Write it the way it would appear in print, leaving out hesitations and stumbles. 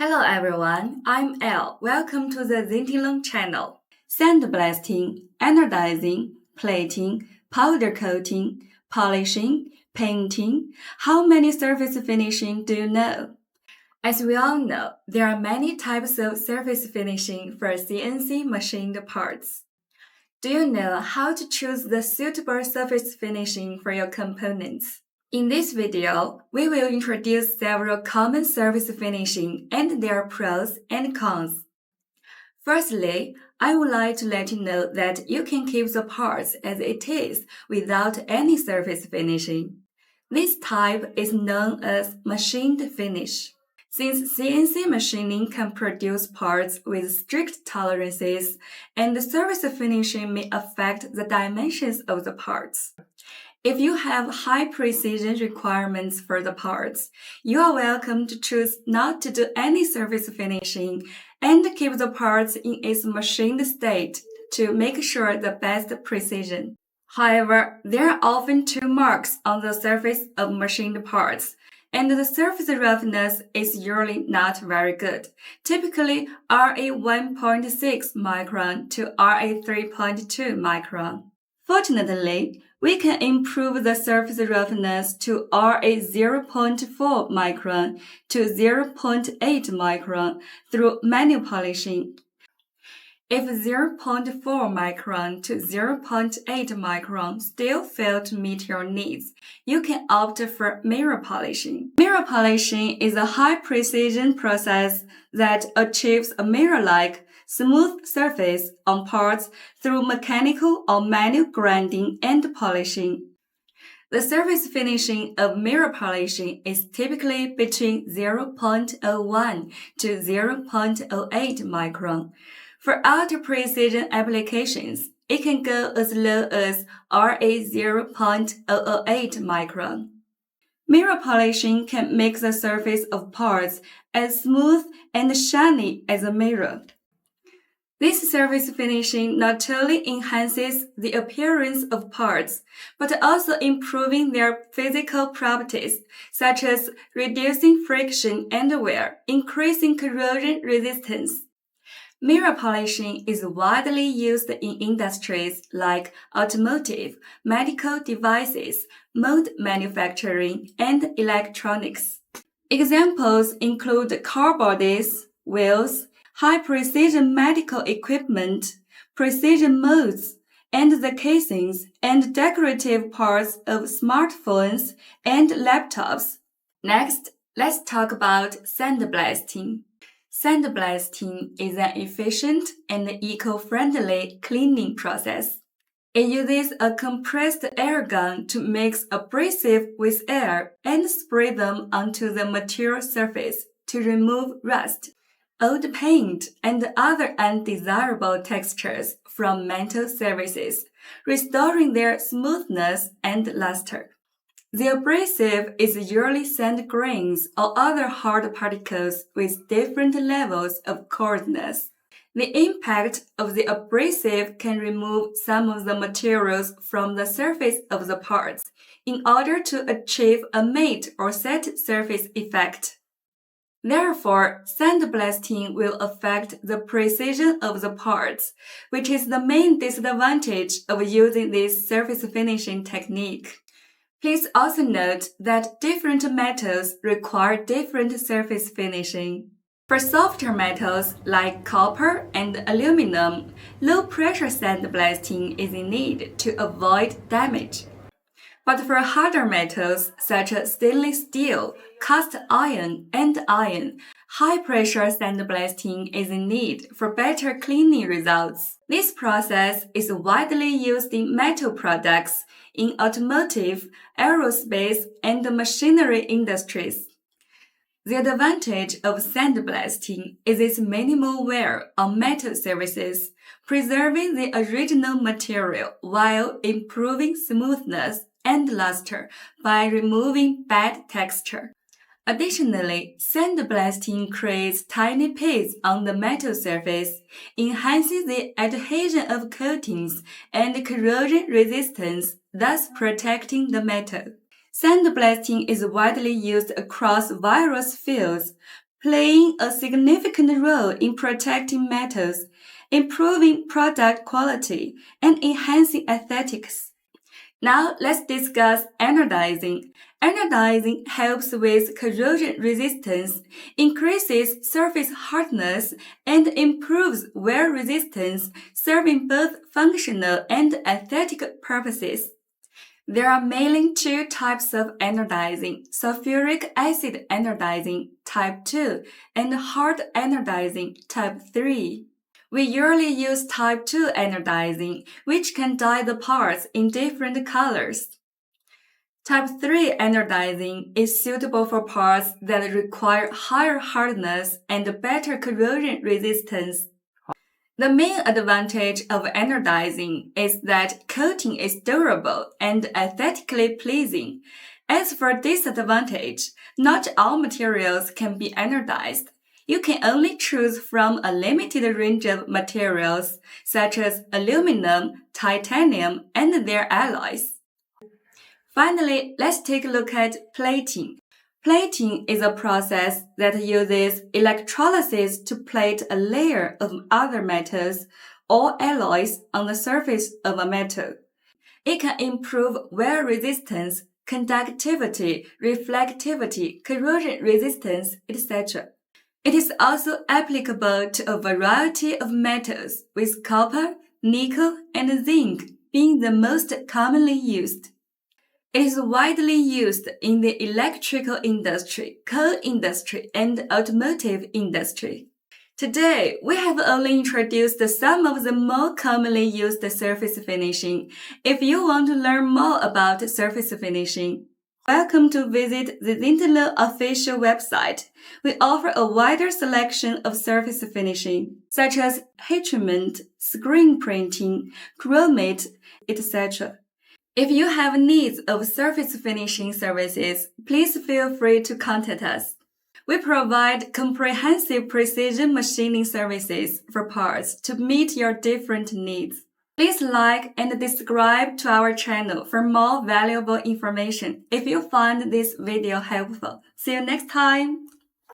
Hello everyone, I'm Elle. Welcome to the Zintilon channel. Sandblasting, anodizing, plating, powder coating, polishing, painting. How many surface finishing do you know? As we all know, there are many types of surface finishing for CNC machined parts. Do you know how to choose the suitable surface finishing for your components? In this video, we will introduce several common surface finishing and their pros and cons. Firstly, I would like to let you know that you can keep the parts as it is without any surface finishing. This type is known as machined finish. Since CNC machining can produce parts with strict tolerances, and the surface finishing may affect the dimensions of the parts. If you have high precision requirements for the parts, you are welcome to choose not to do any surface finishing and keep the parts in its machined state to make sure the best precision. However, there are often two marks on the surface of machined parts, and the surface roughness is usually not very good, typically RA 1.6 micron to RA 3.2 micron. Fortunately, we can improve the surface roughness to RA 0.4 micron to 0.8 micron through manual polishing. If 0.4 micron to 0.8 micron still fail to meet your needs, you can opt for mirror polishing. Mirror polishing is a high-precision process that achieves a mirror-like, smooth surface on parts through mechanical or manual grinding and polishing. The surface finishing of mirror polishing is typically between 0.01 to 0.08 micron. For ultra-precision applications, it can go as low as RA 0.008 micron. Mirror polishing can make the surface of parts as smooth and shiny as a mirror. This surface finishing not only enhances the appearance of parts, but also improving their physical properties, such as reducing friction and wear, increasing corrosion resistance. Mirror polishing is widely used in industries like automotive, medical devices, mold manufacturing, and electronics. Examples include car bodies, wheels, high-precision medical equipment, precision molds, and the casings and decorative parts of smartphones and laptops. Next, let's talk about sandblasting. Sandblasting is an efficient and eco-friendly cleaning process. It uses a compressed air gun to mix abrasive with air and spray them onto the material surface to remove rust, old paint, and other undesirable textures from metal surfaces, restoring their smoothness and luster. The abrasive is usually sand grains or other hard particles with different levels of coarseness. The impact of the abrasive can remove some of the materials from the surface of the parts in order to achieve a matte or set surface effect. Therefore, sandblasting will affect the precision of the parts, which is the main disadvantage of using this surface finishing technique. Please also note that different metals require different surface finishing. For softer metals like copper and aluminum, low-pressure sandblasting is needed to avoid damage. But for harder metals such as stainless steel, cast iron, and iron, high-pressure sandblasting is needed for better cleaning results. This process is widely used in metal products, in automotive, aerospace, and machinery industries. The advantage of sandblasting is its minimal wear on metal surfaces, preserving the original material while improving smoothness and luster by removing bad texture. Additionally, sandblasting creates tiny pits on the metal surface, enhancing the adhesion of coatings and corrosion resistance, thus protecting the metal. Sandblasting is widely used across various fields, playing a significant role in protecting metals, improving product quality, and enhancing aesthetics. Now let's discuss anodizing. Anodizing helps with corrosion resistance, increases surface hardness, and improves wear resistance, serving both functional and aesthetic purposes. There are mainly two types of anodizing: sulfuric acid anodizing type 2 and hard anodizing type 3. We usually use type 2 anodizing, which can dye the parts in different colors. Type 3 anodizing is suitable for parts that require higher hardness and better corrosion resistance. The main advantage of anodizing is that coating is durable and aesthetically pleasing. As for disadvantage, not all materials can be anodized. You can only choose from a limited range of materials, such as aluminum, titanium, and their alloys. Finally, let's take a look at plating. Plating is a process that uses electrolysis to plate a layer of other metals or alloys on the surface of a metal. It can improve wear resistance, conductivity, reflectivity, corrosion resistance, etc. It is also applicable to a variety of metals, with copper, nickel, and zinc being the most commonly used. It is widely used in the electrical industry, coal industry, and automotive industry. Today, we have only introduced some of the more commonly used surface finishing. If you want to learn more about surface finishing, welcome to visit the Zintilon official website. We offer a wider selection of surface finishing, such as heat treatment, screen printing, chromate, etc. If you have needs of surface finishing services, please feel free to contact us. We provide comprehensive precision machining services for parts to meet your different needs. Please like and subscribe to our channel for more valuable information if you find this video helpful. See you next time!